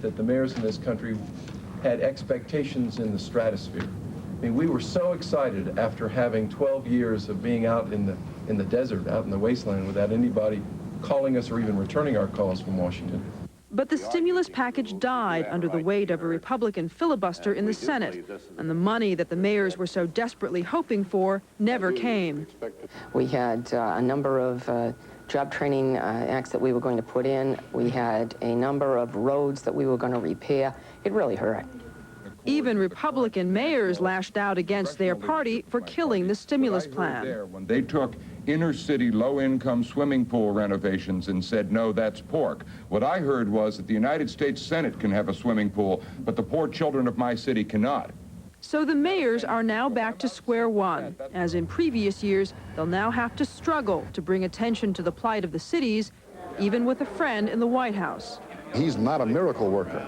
That the mayors in this country had expectations in the stratosphere. I mean, we were so excited after having 12 years of being out in the desert, out in the wasteland, without anybody calling us or even returning our calls from Washington. But the stimulus package died under the weight of a Republican filibuster in the Senate, and the money that the mayors were so desperately hoping for never came. We had a number of job training acts that we were going to put in. We had a number of roads that we were going to repair. It really hurt. Even Republican mayors lashed out against their party for killing the stimulus plan. When they took inner-city, low-income swimming pool renovations and said, no, that's pork. What I heard was that the United States Senate can have a swimming pool, but the poor children of my city cannot. So the mayors are now back to square one. As in previous years, they'll now have to struggle to bring attention to the plight of the cities, even with a friend in the White House. He's not a miracle worker.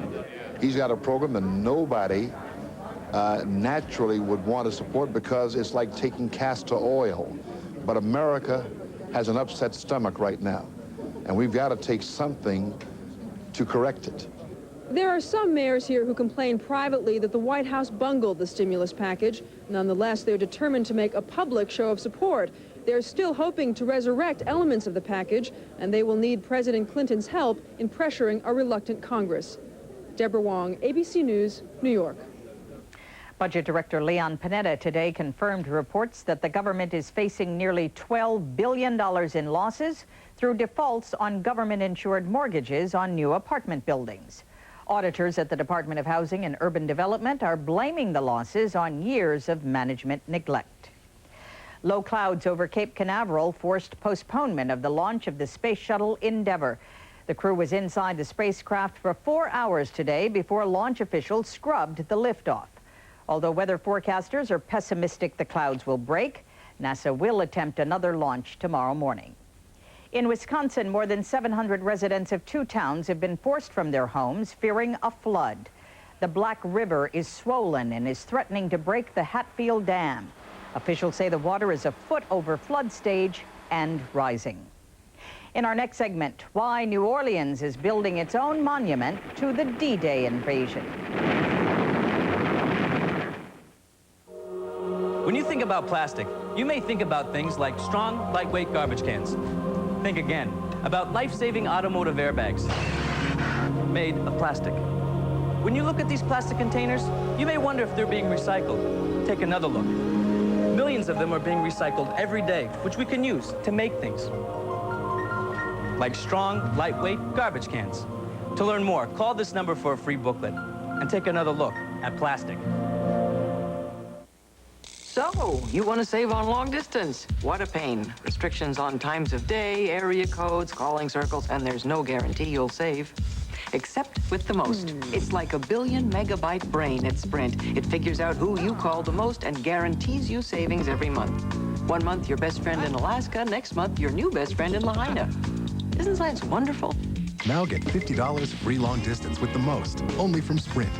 He's got a program that nobody naturally would want to support because it's like taking castor oil. But America has an upset stomach right now, and we've got to take something to correct it. There are some mayors here who complain privately that the White House bungled the stimulus package. Nonetheless, they're determined to make a public show of support. They're still hoping to resurrect elements of the package, and they will need President Clinton's help in pressuring a reluctant Congress. Deborah Wong, ABC News, New York. Budget Director Leon Panetta today confirmed reports that the government is facing nearly $12 billion in losses through defaults on government-insured mortgages on new apartment buildings. Auditors at the Department of Housing and Urban Development are blaming the losses on years of management neglect. Low clouds over Cape Canaveral forced postponement of the launch of the Space Shuttle Endeavor. The crew was inside the spacecraft for 4 hours today before launch officials scrubbed the liftoff. Although weather forecasters are pessimistic the clouds will break, NASA will attempt another launch tomorrow morning. In Wisconsin, more than 700 residents of 2 towns have been forced from their homes, fearing a flood. The Black River is swollen and is threatening to break the Hatfield Dam. Officials say the water is a foot over flood stage and rising. In our next segment, why New Orleans is building its own monument to the D-Day invasion. When you think about plastic, you may think about things like strong, lightweight garbage cans. Think again about life-saving automotive airbags made of plastic. When you look at these plastic containers, you may wonder if they're being recycled. Take another look. Millions of them are being recycled every day, which we can use to make things like strong, lightweight garbage cans. To learn more, call this number for a free booklet and take another look at plastic. So, you want to save on long distance? What a pain. Restrictions on times of day, area codes, calling circles, and there's no guarantee you'll save. Except with the Most. It's like a 1 billion megabyte brain at Sprint. It figures out who you call the most and guarantees you savings every month. 1 month, your best friend in Alaska. Next month, your new best friend in Lahaina. Isn't science wonderful? Now get $50 free long distance with the Most, only from Sprint.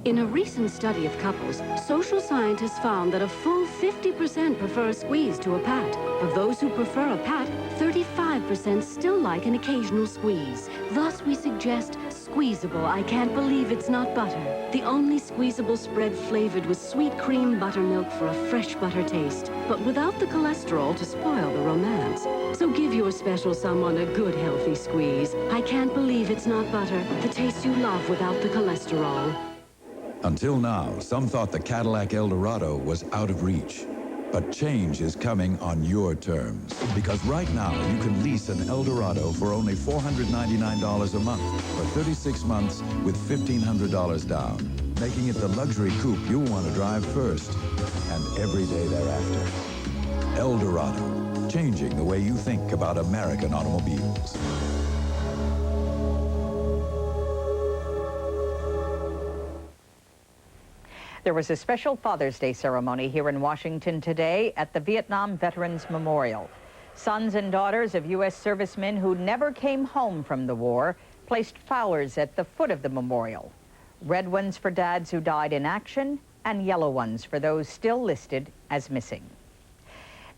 In a recent study of couples, social scientists found that a full 50% prefer a squeeze to a pat. Of those who prefer a pat, 35% still like an occasional squeeze. Thus, we suggest Squeezable I Can't Believe It's Not Butter. The only squeezable spread flavored with sweet cream buttermilk for a fresh butter taste, but without the cholesterol to spoil the romance. So give your special someone a good, healthy squeeze. I Can't Believe It's Not Butter, the taste you love without the cholesterol. Until now, some thought the Cadillac Eldorado was out of reach. But change is coming on your terms. Because right now, you can lease an Eldorado for only $499 a month for 36 months with $1,500 down, making it the luxury coupe you'll want to drive first and every day thereafter. Eldorado, changing the way you think about American automobiles. There was a special Father's Day ceremony here in Washington today at the Vietnam Veterans Memorial. Sons and daughters of U.S. servicemen who never came home from the war placed flowers at the foot of the memorial. Red ones for dads who died in action and yellow ones for those still listed as missing.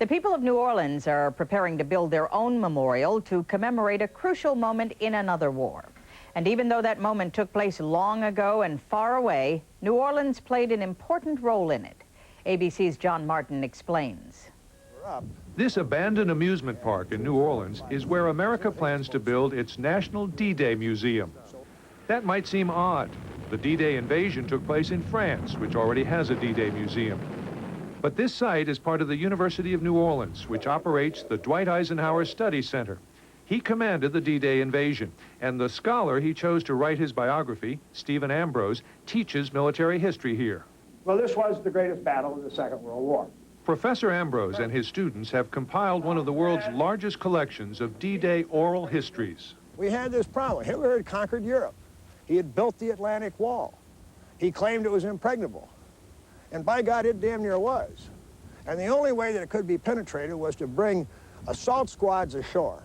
The people of New Orleans are preparing to build their own memorial to commemorate a crucial moment in another war. And even though that moment took place long ago and far away, New Orleans played an important role in it. ABC's John Martin explains. This abandoned amusement park in New Orleans is where America plans to build its National D-Day Museum. That might seem odd. The D-Day invasion took place in France, which already has a D-Day museum. But this site is part of the University of New Orleans, which operates the Dwight Eisenhower Study Center. He commanded the D-Day invasion, and the scholar he chose to write his biography, Stephen Ambrose, teaches military history here. Well, this was the greatest battle of the Second World War. Professor Ambrose and his students have compiled one of the world's largest collections of D-Day oral histories. We had this problem. Hitler had conquered Europe. He had built the Atlantic Wall. He claimed it was impregnable. And by God, it damn near was. And the only way that it could be penetrated was to bring assault squads ashore.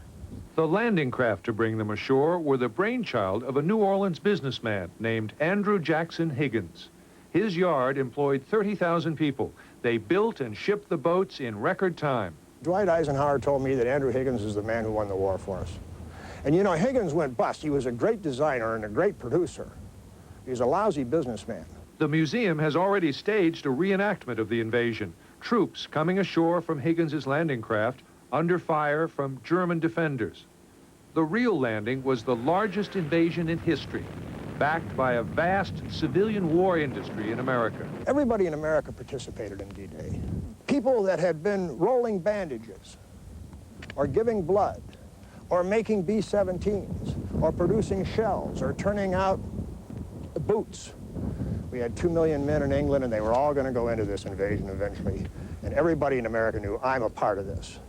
The landing craft to bring them ashore were the brainchild of a New Orleans businessman named Andrew Jackson Higgins. His yard employed 30,000 people. They built and shipped the boats in record time. Dwight Eisenhower told me that Andrew Higgins is the man who won the war for us. And you know, Higgins went bust. He was a great designer and a great producer. He was a lousy businessman. The museum has already staged a reenactment of the invasion. Troops coming ashore from Higgins's landing craft under fire from German defenders. The real landing was the largest invasion in history, backed by a vast civilian war industry in America. Everybody in America participated in D-Day. People that had been rolling bandages, or giving blood, or making B-17s, or producing shells, or turning out boots. We had 2 million men in England, and they were all going to go into this invasion eventually. And everybody in America knew, I'm a part of this.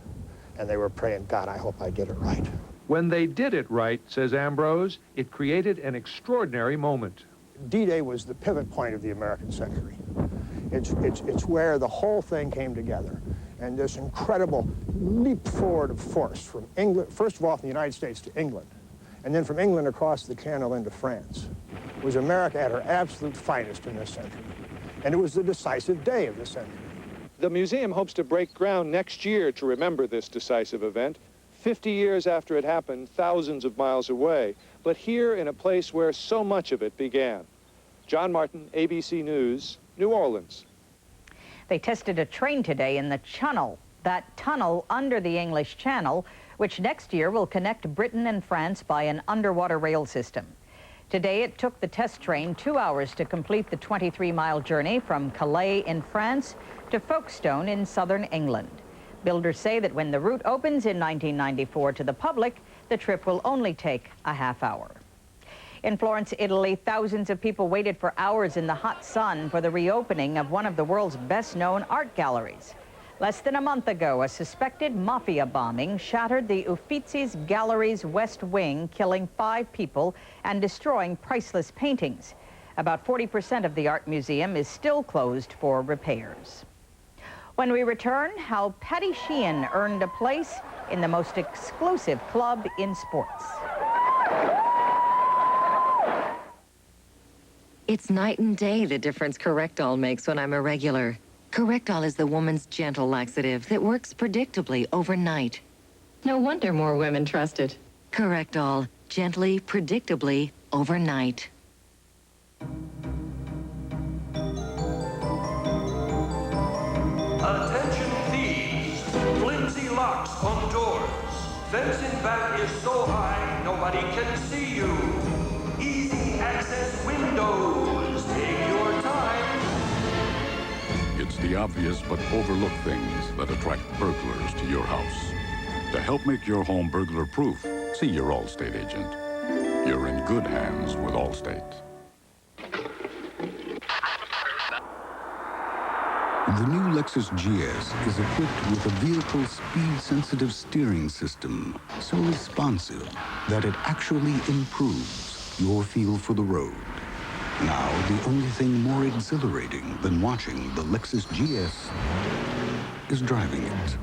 And they were praying, God, I hope I get it right. When they did it right, says Ambrose, it created an extraordinary moment. D-Day was the pivot point of the American century. It's where the whole thing came together. And this incredible leap forward of force from England, first of all from the United States to England, and then from England across the channel into France, was America at her absolute finest in this century. And it was the decisive day of the century. The museum hopes to break ground next year to remember this decisive event, 50 years after it happened, thousands of miles away, but here in a place where so much of it began. John Martin, ABC News, New Orleans. They tested a train today in the Channel, that tunnel under the English Channel, which next year will connect Britain and France by an underwater rail system. Today, it took the test train 2 hours to complete the 23-mile journey from Calais in France to Folkestone in southern England. Builders say that when the route opens in 1994 to the public, the trip will only take a half hour. In Florence, Italy, thousands of people waited for hours in the hot sun for the reopening of one of the world's best-known art galleries. Less than a month ago, a suspected mafia bombing shattered the Uffizi's gallery's west wing, killing 5 people and destroying priceless paintings. About 40% of the art museum is still closed for repairs. When we return, how Patty Sheehan earned a place in the most exclusive club in sports. It's night and day the difference Correctol makes when I'm irregular. Correctol is the woman's gentle laxative that works predictably overnight. No wonder more women trust it. Correctol, gently, predictably, overnight. Attention thieves, flimsy locks on doors. Fencing back is so high, nobody can see you. Easy access windows, take your time. It's the obvious but overlooked things that attract burglars to your house. To help make your home burglar-proof, see your Allstate agent. You're in good hands with Allstate. The new Lexus GS is equipped with a vehicle's speed-sensitive steering system, so responsive that it actually improves your feel for the road. Now, the only thing more exhilarating than watching the Lexus GS is driving it.